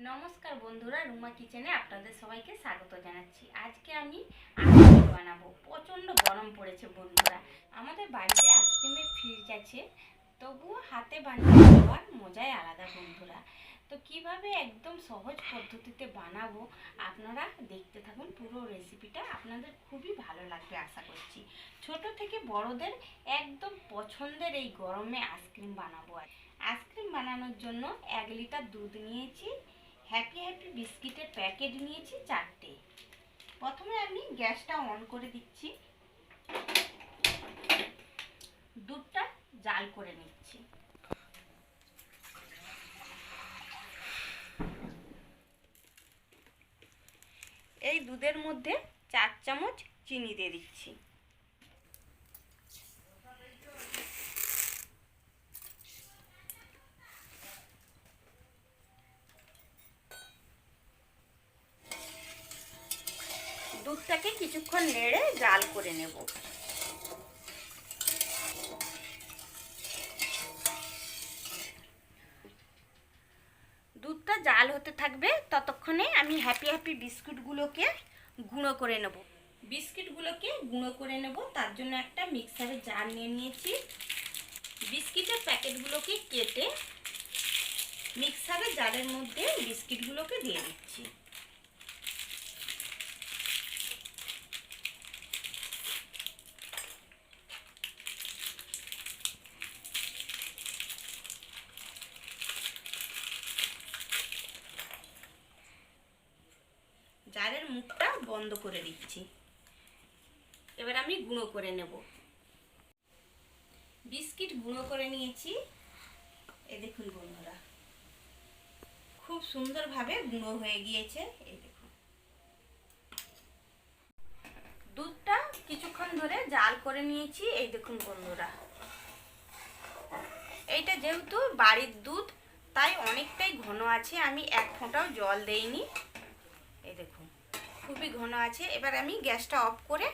নমস্কার বন্ধুরা, রুমা কিচেনে আপনাদের সবাইকে স্বাগত জানাচ্ছি। আজকে আমি আইসক্রিম বানাবো। প্রচণ্ড গরম পড়েছে বন্ধুরা। আমাদের বাড়িতে আইসক্রিমের ফ্রিজ আছে, তবুও হাতে বানিয়ে খাওয়ার মজাই আলাদা বন্ধুরা। তো কিভাবে একদম সহজ পদ্ধতিতে বানাবো আপনারা দেখতে থাকুন। পুরো রেসিপিটা আপনাদের খুবই ভালো লাগবে আশা করছি। ছোট থেকে বড়দের একদম পছন্দের এই গরমে আইসক্রিম বানাবো। আইসক্রিম বানানোর জন্য 1 লিটার দুধ নিয়েছি। হ্যাপি হ্যাপি বিস্কিটের প্যাকেট নিয়েছি 4টে। প্রথমে আমি গ্যাসটা অন করে দিচ্ছি, দুধটা জাল করে নিচ্ছি। এই দুধের মধ্যে 4 চামচ চিনি দিয়ে দিচ্ছি। দুধটাকে কিছুক্ষণ নেড়ে জাল করে নেব। দুধটা জাল হতে থাকবে, ততক্ষণে আমি হ্যাপি হ্যাপি বিস্কুটগুলোকে গুঁড়ো করে নেব। বিস্কিটগুলোকে গুঁড়ো করে নেব, তার জন্য একটা মিক্সারের জার নিয়ে নিয়েছি। বিস্কিটের প্যাকেটগুলোকে কেটে মিক্সারের জারের মধ্যে বিস্কিটগুলোকে দিয়ে দিচ্ছি। জারের মুখটা বন্ধ করে দিচ্ছি। এবার আমি গুঁড়ো করে নেব। বিস্কিট গুঁড়ো করে নিয়েছি। এই দেখুন বন্ধুরা, খুব সুন্দরভাবে গুঁড়ো হয়ে গিয়েছে। এই দেখুন, দুধটা কিছুক্ষণ ধরে জাল করে নিয়েছি। এই দেখুন বন্ধুরা, এইটা যেহেতু বাড়ির দুধ তাই অনেকটাই ঘন আছে, আমি 1 ফোঁটাও জল দেইনি। এই দেখুন, খুবই ঘন আছে। এবার আমি গ্যাসটা অফ করে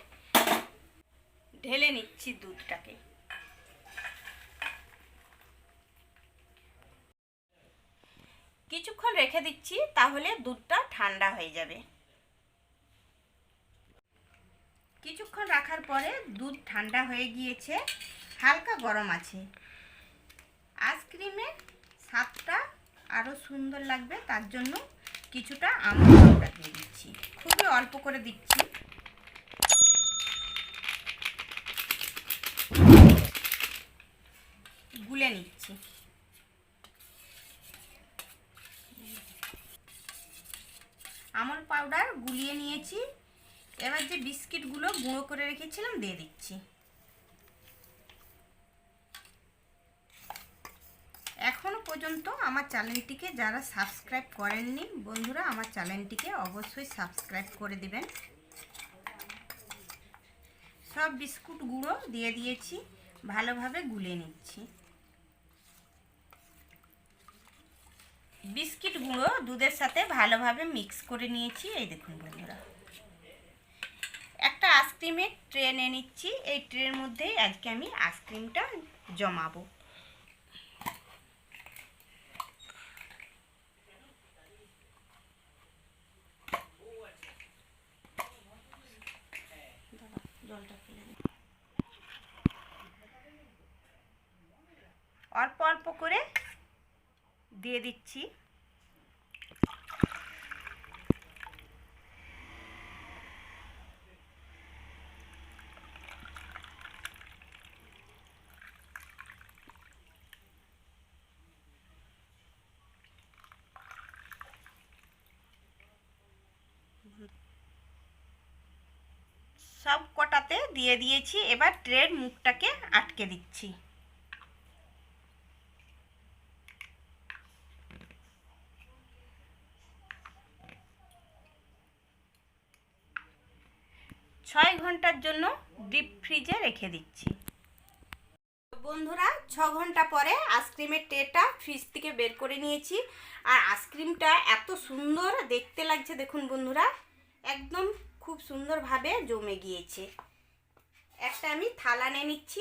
ঢেলে নিচ্ছি দুধটাকে। কিছুক্ষণ রেখে দিচ্ছি, তাহলে দুধটা ঠান্ডা হয়ে যাবে। কিছুক্ষণ রাখার পরে দুধ ঠান্ডা হয়ে গিয়েছে, হালকা গরম আছে। আইসক্রিমের স্বাদটা আরও সুন্দর লাগবে, তার জন্য কিছুটা আমুল পাউডার দিয়ে দিচ্ছি। খুবই অল্প করে দিচ্ছি। গুলে নিচ্ছি। আমুল পাউডার গুলিয়ে নিয়েছি। এবার যে বিস্কিটগুলো গুঁড়ো করে রেখেছিলাম দিয়ে দিচ্ছি। এখনো পর্যন্ত আমার চ্যানেলটিকে যারা সাবস্ক্রাইব করেননি বন্ধুরা, আমার চ্যানেলটিকে অবশ্যই সাবস্ক্রাইব করে দিবেন। সব বিস্কুট গুঁড়ো দিয়ে দিয়েছি, ভালোভাবে গুলে নিচ্ছি। বিস্কিট গুঁড়ো দুধের সাথে ভালোভাবে মিক্স করে নিয়েছি। এই দেখুন বন্ধুরা, একটা আইসক্রিমের ট্রে নিয়ে নিচ্ছি। এই ট্রের মধ্যেই আজকে আমি আইসক্রিমটা জমাবো। জলটা ফেলে অল্প অল্প করে দিয়ে দিচ্ছি। সব কটাতে দিয়ে দিয়েছি। এবার ট্রের মুখটাকে আটকে দিচ্ছি। ছয় ঘন্টার জন্য ডিপ ফ্রিজে রেখে দিচ্ছি। বন্ধুরা, 6 ঘন্টা পরে আইসক্রিমের ট্রেটা ফ্রিজ থেকে বের করে নিয়েছি। আর আইসক্রিমটা এত সুন্দর দেখতে লাগছে দেখুন বন্ধুরা, একদম খুব সুন্দরভাবে জমে গিয়েছে। একটা আমি থালা নিয়ে নিচ্ছি,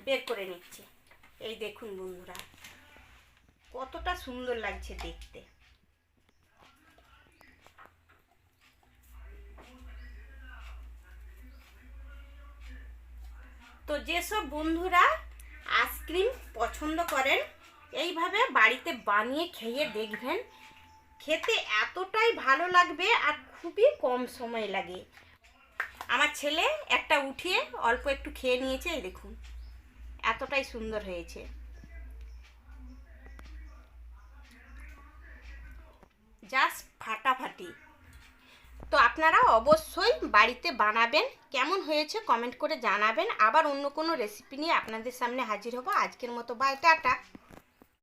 বের করে নিচ্ছি। এই দেখুন বন্ধুরা, কতটা সুন্দর লাগছে দেখতে। তো যেসব বন্ধুরা আইসক্রিম পছন্দ করেন এইভাবে বাড়িতে বানিয়ে খেয়ে দেখবেন, খেতে এতটাই ভালো লাগবে আর খুবই কম সময় লাগে। আমার ছেলে একটা উঠিয়ে অল্প একটু খেয়ে নিয়েছে, এই দেখুন এতটাই সুন্দর হয়েছে। জাস্ট ফাটাফাটি। তো আপনারা অবশ্যই বাড়িতে বানাবেন, কেমন হয়েছে কমেন্ট করে জানাবেন। আবার অন্য কোনো রেসিপি নিয়ে আপনাদের সামনে হাজির হব। আজকের মতো বাই, টাটা।